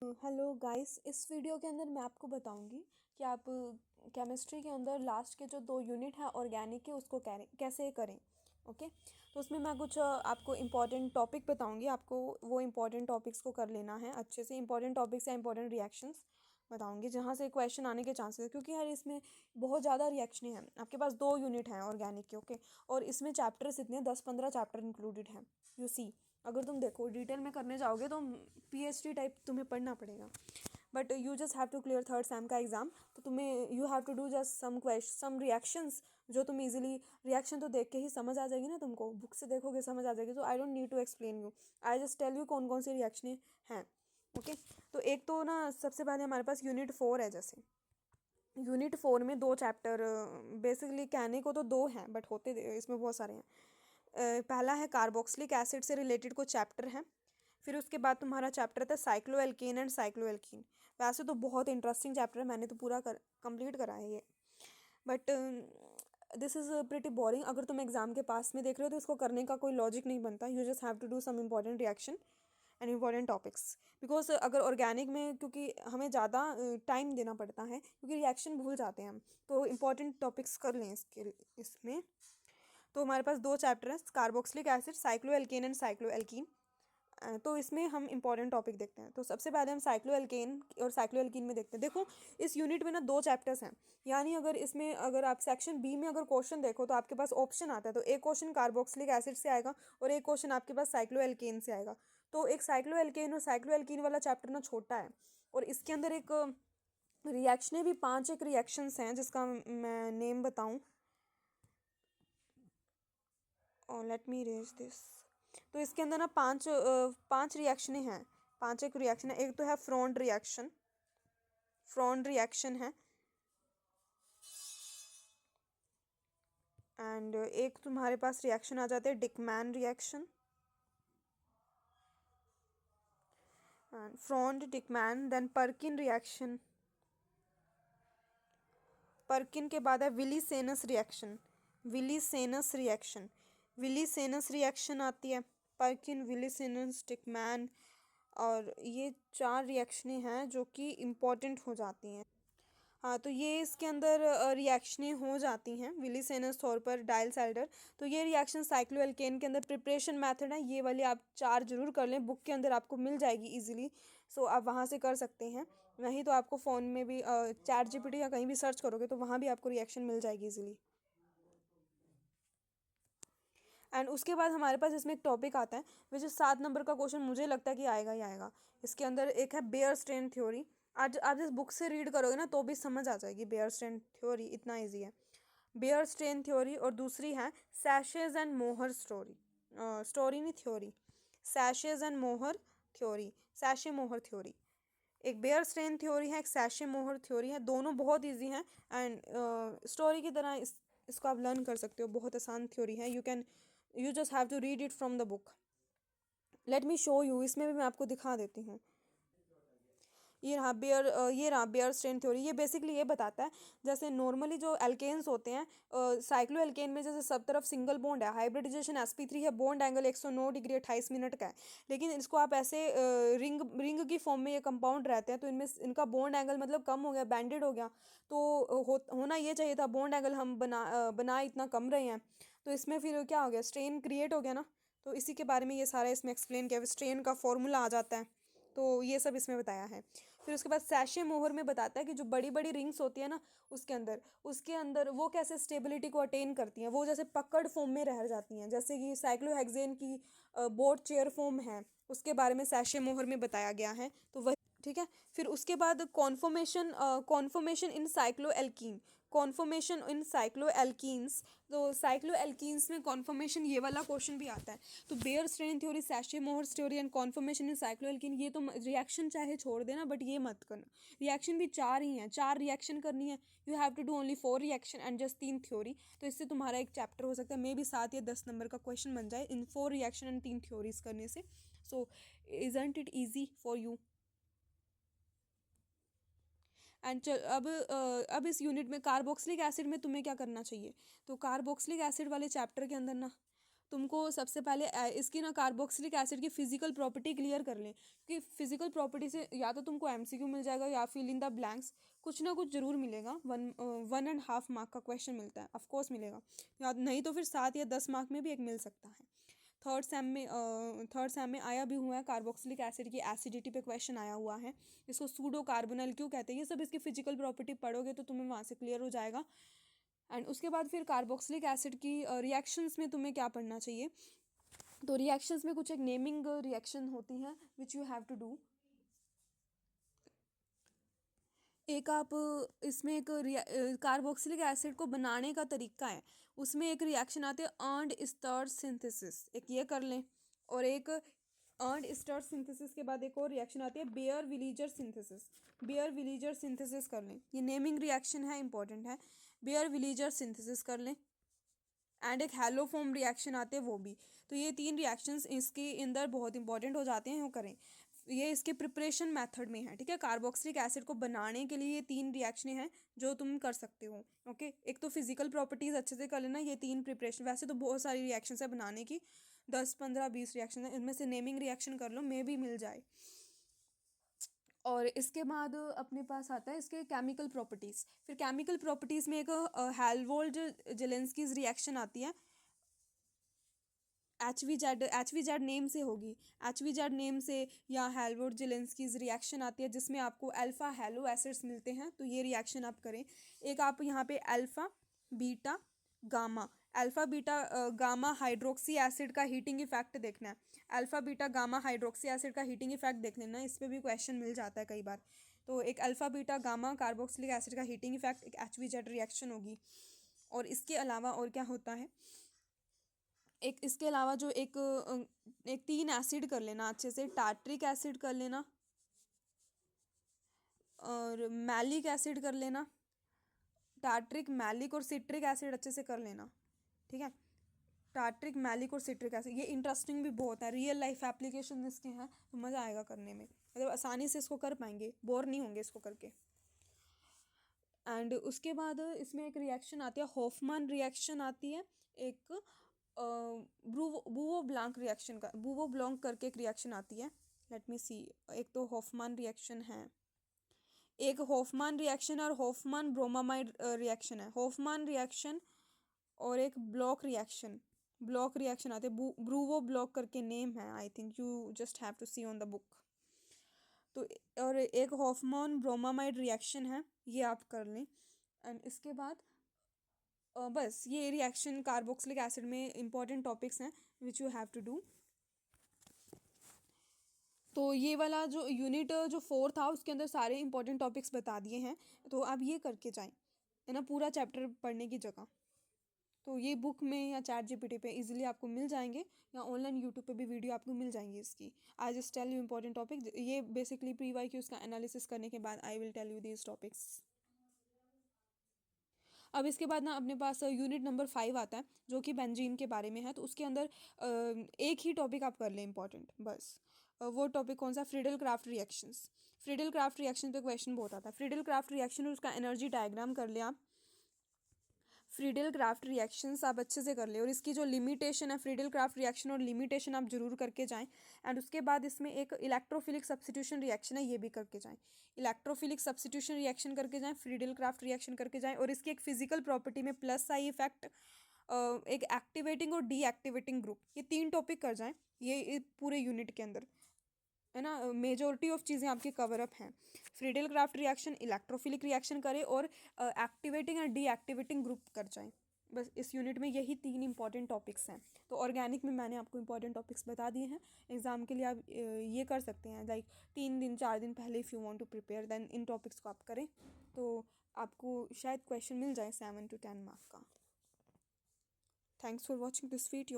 Hello guys, इस video के अंदर मैं आपको बताऊंगी कि आप केमिस्ट्री के अंदर लास्ट के जो 2 यूनिट है ऑर्गेनिक के उसको कैसे करें। ओके। तो उसमें मैं कुछ आपको इम्पॉर्टेंट टॉपिक बताऊंगी। आपको वो इम्पॉर्टेंट टॉपिक्स को कर लेना है अच्छे से। इम्पॉर्टेंट टॉपिक्स या इम्पॉर्टेंट रिएक्शंस बताऊंगी जहाँ से क्वेश्चन आने के चांसेस है, क्योंकि यार इसमें बहुत ज़्यादा रिएक्शनें हैं। आपके पास 2 यूनिट हैं ऑर्गेनिक के। ओके। और इसमें चैप्टर्स इतने 10-15 चैप्टर इंक्लूडेड हैं। यू सी, अगर तुम देखो डिटेल में करने जाओगे तो पीएचडी टाइप तुम्हें पढ़ना पड़ेगा। But you just have to clear third sem का एग्जाम। तो तुम्हें you have to do just some reactions जो तुम इजीली रिएक्शन तो देख के ही समझ आ जाएगी ना। तुमको बुक से देखोगे समझ आ जाएगी। तो I don't need to explain you, I just tell you कौन कौन सी रिएक्शनें हैं। ओके। तो एक तो ना सबसे पहले हमारे पास यूनिट 4 है। जैसे यूनिट 4 में 2 चैप्टर, बेसिकली कहने को तो 2 हैं बट होते इसमें बहुत सारे हैं। पहला है कार्बोक्सिलिक एसिड से रिलेटेड कुछ चैप्टर हैं। फिर उसके बाद तुम्हारा चैप्टर था cyclo alkene and cyclo alkene. वैसे तो बहुत इंटरेस्टिंग चैप्टर है, मैंने तो पूरा कंप्लीट करा है ये। But this is pretty boring. अगर तुम एग्जाम के पास में देख रहे हो तो इसको करने का कोई लॉजिक नहीं बनता। You just have to do some important reaction and important topics. Because अगर ऑर्गेनिक में क्योंकि हमें ज़्यादा टाइम देना पड़ता है, क्योंकि रिएक्शन भूल जाते हैं हम, तो इम्पॉर्टेंट टॉपिक्स कर लें इसमें। तो हमारे पास 2 चैप्टर हैं, carboxylic acid, cyclo alkene and cyclo alkene. तो इसमें हम इंपॉर्टेंट टॉपिक देखते हैं। तो सबसे पहले हम साइक्लो एल्केन और साइक्लो एल्कीन में देखते हैं। देखो इस यूनिट में ना 2 चैप्टर्स हैं। यानी अगर आप सेक्शन बी में अगर क्वेश्चन देखो तो आपके पास ऑप्शन आता है। तो एक क्वेश्चन कार्बोक्सिलिक एसिड से आएगा और एक क्वेश्चन आपके पास साइक्लो एल्केन से आएगा। तो एक साइक्लो एल्केन और साइक्लो एल्कीन वाला चैप्टर ना छोटा है, और इसके अंदर एक रिएक्शनें भी 5 एक रिएक्शंस हैं जिसका मैं नेम बताऊं। और लेट मी रेज दिस। तो इसके अंदर ना 5 रिएक्शनें हैं। 5 एक रिएक्शन है। एक तो है फ्रॉन्ट रिएक्शन, फ्रॉन्ट रिएक्शन है। एंड एक तुम्हारे पास रिएक्शन आ जाते हैं Dieckmann reaction and front Dieckmann, then Perkin reaction. Perkin के बाद है विलीसेनस रिएक्शन, विलीसेनस रिएक्शन, विलीसेनस रिएक्शन आती है। पर्किन, विलीसेनस, डिकमैन। और ये 4 रिएक्शनें हैं जो कि इम्पॉर्टेंट हो जाती हैं। हाँ, तो ये इसके अंदर रिएक्शनें हो जाती हैं विलीसेनस तौर पर डाइलसाइडर। तो ये रिएक्शन साइक्लो एल्केन के अंदर प्रिपरेशन मेथड है। ये वाली आप 4 जरूर कर लें, बुक के अंदर आपको मिल जाएगी इजीली। सो आप वहाँ से कर सकते हैं। नहीं तो आपको फ़ोन में भी चैट जीपीटी या कहीं भी सर्च करोगे तो वहाँ भी आपको रिएक्शन मिल जाएगी इजीली। एंड उसके बाद हमारे पास इसमें एक टॉपिक आता है विच इज 7 नंबर का क्वेश्चन। मुझे लगता है कि आएगा ही आएगा। इसके अंदर एक है बेयर स्ट्रेन थ्योरी। आज आप इस बुक से रीड करोगे ना तो भी समझ आ जाएगी। बेयर स्ट्रेन थ्योरी इतना ईजी है। Baeyer strain theory. और दूसरी है Sachse and Mohr story, story नहीं theory, Sachse and Mohr theory, Sachse Mohr theory. एक बेयर स्ट्रेन थ्योरी है, एक सैशे मोहर थ्योरी है। दोनों बहुत इजी हैं एंड स्टोरी की तरह इसको आप लर्न कर सकते हो। बहुत आसान थ्योरी है। You just have to read it from the book. Let me show you, इसमें भी मैं आपको दिखा देती हूँ। ये रहा बेयर स्ट्रेन थ्योरी। ये बेसिकली ये बताता है जैसे नॉर्मली जो एल्केन्स होते हैं, साइक्लो एल्केन में जैसे सब तरफ सिंगल बॉन्ड है, हाइब्रिडाइजेशन sp3 है, बॉन्ड एंगल 109 डिग्री 28 मिनट का है। लेकिन इसको आप ऐसे रिंग रिंग की फॉर्म में ये कंपाउंड रहते हैं तो इनमें इनका बॉन्ड एंगल मतलब कम हो गया, बैंडेड हो गया। तो होना ये चाहिए था, बॉन्ड एंगल हम बना इतना कम रहे हैं। तो इसमें फिर क्या हो गया, स्ट्रेन क्रिएट हो गया ना। तो इसी के बारे में ये सारा इसमें एक्सप्लेन किया। स्ट्रेन का फॉर्मूला आ जाता है। तो ये सब इसमें बताया है। फिर उसके बाद सैशे मोहर में बताता है कि जो बड़ी बड़ी रिंग्स होती है ना उसके अंदर वो कैसे स्टेबिलिटी को अटेन करती हैं। वो जैसे पकड़ फॉर्म में रह जाती हैं, जैसे कि साइक्लोहेक्सेन की बोट चेयर फॉर्म है, उसके बारे में सैशे मोहर में बताया गया है। तो वह ठीक है। फिर उसके बाद कॉन्फॉर्मेशन इन साइक्लो एल्कीन, कॉन्फॉर्मेशन इन साइक्लो एल्कीन्स। तो साइक्लो एल्कीन्स में कॉन्फॉर्मेशन ये वाला क्वेश्चन भी आता है। तो bear strain theory, Sachse Mohr theory and conformation in cyclo alkene. ये तो रिएक्शन चाहे छोड़ देना बट ये मत करना। रिएक्शन भी 4 ही हैं, 4 रिएक्शन करनी है। You have to do only 4 reaction and just 3 theory. तो इससे तुम्हारा एक चैप्टर हो सकता है मे बी 7 या 10 नंबर का क्वेश्चन बन जाए इन 4 रिएक्शन एंड 3 थ्योरीज करने से। सो isn't it easy for you. And अब इस यूनिट में कार्बोक्सिलिक एसिड में तुम्हें क्या करना चाहिए। तो कार्बोक्सिलिक एसिड वाले चैप्टर के अंदर ना तुमको सबसे पहले इसकी ना कार्बोक्सिलिक एसिड की फिजिकल प्रॉपर्टी क्लियर कर लें, क्योंकि फिजिकल प्रॉपर्टी से या तो तुमको एमसीक्यू मिल जाएगा या फिल इन द ब्लैंक्स, कुछ ना कुछ जरूर मिलेगा। 1.5 मार्क का क्वेश्चन मिलता है, ऑफकोर्स मिलेगा, या नहीं तो फिर 7 या 10 मार्क में भी एक मिल सकता है। थर्ड सेम में आया भी हुआ है, कार्बोक्सिलिक एसिड की एसिडिटी पे क्वेश्चन आया हुआ है। इसको सूडो कार्बोनल क्यों कहते हैं, ये सब इसकी फिजिकल प्रॉपर्टी पढ़ोगे तो तुम्हें वहाँ से क्लियर हो जाएगा। एंड उसके बाद फिर कार्बोक्सिलिक एसिड की रिएक्शंस में तुम्हें क्या पढ़ना चाहिए, तो रिएक्शंस में कुछ एक नेमिंग रिएक्शन होती हैं which you have to do. एक आप इसमें एक कार्बोक्सिलिक एसिड को बनाने का तरीका है, उसमें एक रिएक्शन आती है अर्नड स्टर्ड सिंथेसिस, एक ये कर लें। और एक अर्नड स्टर्ड सिंथेसिस के बाद एक और रिएक्शन आती है बेयर विलीजर सिंथेसिस, बेयर विलीजर सिंथेसिस कर लें, ये नेमिंग रिएक्शन है, इंपॉर्टेंट है। बेयर विलीजर सिंथेसिस कर लें। एंड एक हेलोफॉर्म रिएक्शन आते हैं वो भी। तो ये 3 रिएक्शंस इसके अंदर बहुत इंपॉर्टेंट हो जाते हैं, वो करें। ये इसके प्रिपरेशन मेथड में है, ठीक है। कार्बोक्सिलिक एसिड को बनाने के लिए ये 3 रिएक्शनें हैं जो तुम कर सकते हो, ओके। एक तो फिजिकल प्रॉपर्टीज अच्छे से कर लेना, ये 3 प्रिपरेशन, वैसे तो बहुत सारी रिएक्शंस है बनाने की, 10 15 20 रिएक्शन है, इनमें से नेमिंग रिएक्शन कर लो, मे भी मिल जाए। और इसके बाद अपने पास आता है इसके केमिकल प्रॉपर्टीज़। फिर केमिकल प्रॉपर्टीज़ में एक हेल्वोल्ड जेलेंस्कीज रिएक्शन आती है, एच वी जेड नेम से होगी, एच वी जेड नेम से, या हेल्वोल्ड जेलेंस्कीज रिएक्शन आती है जिसमें आपको अल्फ़ा हेलो एसिड्स मिलते हैं, तो ये रिएक्शन आप करें। एक आप यहाँ पे alpha beta gamma, alpha beta gamma hydroxy acid का हीटिंग इफेक्ट देखना है, alpha beta gamma hydroxy acid का हीटिंग इफेक्ट देख लेना, इस पर भी क्वेश्चन मिल जाता है कई बार। तो एक alpha beta gamma carboxylic acid का हीटिंग इफेक्ट, एक एच वी जेड रिएक्शन होगी। और इसके अलावा और क्या होता है, एक इसके अलावा जो एक 3 एसिड कर लेना अच्छे से, टार्ट्रिक एसिड कर लेना और मैलिक एसिड कर लेना, टार्ट्रिक मैलिक और सिट्रिक एसिड अच्छे से कर लेना, ठीक है। टार्ट्रिक मैलिक और सिट्रिक एसिड, ये इंटरेस्टिंग भी बहुत है, रियल लाइफ एप्लीकेशन इसके हैं, तो मज़ा आएगा करने में, मतलब आसानी से इसको कर पाएंगे, बोर नहीं होंगे इसको करके। एंड उसके बाद इसमें एक रिएक्शन आती है हॉफमैन रिएक्शन आती है, एक बूवो ब्लैंक रिएक्शन का, बूवो ब्लॉन्क करके एक रिएक्शन आती है, लेट मी सी। एक तो हॉफमैन रिएक्शन है, एक हॉफमैन रिएक्शन और हॉफमैन ब्रोमामाइड रिएक्शन है, हॉफमैन रिएक्शन। और एक ब्लॉक रिएक्शन आते हैं, ब्रूवो ब्लॉक करके नेम है, I think you just have to see on the book. तो और एक हॉफमैन ब्रोमामाइड रिएक्शन है, ये आप कर लें। एंड इसके बाद बस ये रिएक्शन कार्बोक्सिलिक एसिड में इंपॉर्टेंट टॉपिक्स हैं which you have to do. तो ये वाला जो यूनिट जो 4 था उसके अंदर सारे इंपॉर्टेंट टॉपिक्स बता दिए हैं, तो आप ये करके जाएं, है ना, पूरा चैप्टर पढ़ने की जगह। तो ये बुक में या चैट जीपीटी पे इजीली आपको मिल जाएंगे, या ऑनलाइन यूट्यूब पे भी वीडियो आपको मिल जाएंगी इसकी। I just tell you important topic, ये बेसिकली प्री वाई क्यूज का एनालिसिस करने के बाद I will tell you these topics. अब इसके बाद ना अपने पास यूनिट नंबर 5 आता है जो कि बेंजीन के बारे में है, तो उसके अंदर एक ही टॉपिक आप कर लें इंपॉर्टेंट, बस। वो टॉपिक कौन सा, Friedel craft reactions. Friedel craft reaction पे क्वेश्चन बहुत आता है, फ्रीडल क्राफ्ट रिएक्शन और उसका एनर्जी डायग्राम कर लें आप। फ्रीडल क्राफ्ट रिएक्शंस आप अच्छे से कर ले, और इसकी जो लिमिटेशन है फ्रीडल क्राफ्ट रिएक्शन और लिमिटेशन आप जरूर करके जाएं। एंड उसके बाद इसमें एक इलेक्ट्रोफिलिक सब्स्टिट्यूशन रिएक्शन है, ये भी करके जाएं, इलेक्ट्रोफिलिक सब्स्टिट्यूशन रिएक्शन करके जाएं, फ्रीडल क्राफ्ट रिएक्शन करके जाएं। और इसकी एक फिजिकल प्रॉपर्टी में प्लस आई इफेक्ट, एक एक्टिवेटिंग और डीएक्टिवेटिंग ग्रुप, ये 3 टॉपिक कर जाएं ये पूरे यूनिट के अंदर, है ना। मेजोरिटी ऑफ चीज़ें आपकी कवर अप हैं। Friedel craft reaction, electrophilic reaction करें, और एक्टिवेटिंग और डीएक्टिवेटिंग ग्रुप कर जाएं। बस इस यूनिट में यही 3 इंपॉर्टेंट टॉपिक्स हैं। तो ऑर्गेनिक में मैंने आपको इंपॉर्टेंट टॉपिक्स बता दिए हैं, एग्जाम के लिए आप ये कर सकते हैं, लाइक 3 दिन 4 दिन पहले if you want to prepare then इन टॉपिक्स को आप करें, तो आपको शायद क्वेश्चन मिल जाए 7 to 10 मार्क का। Thanks for watching this video.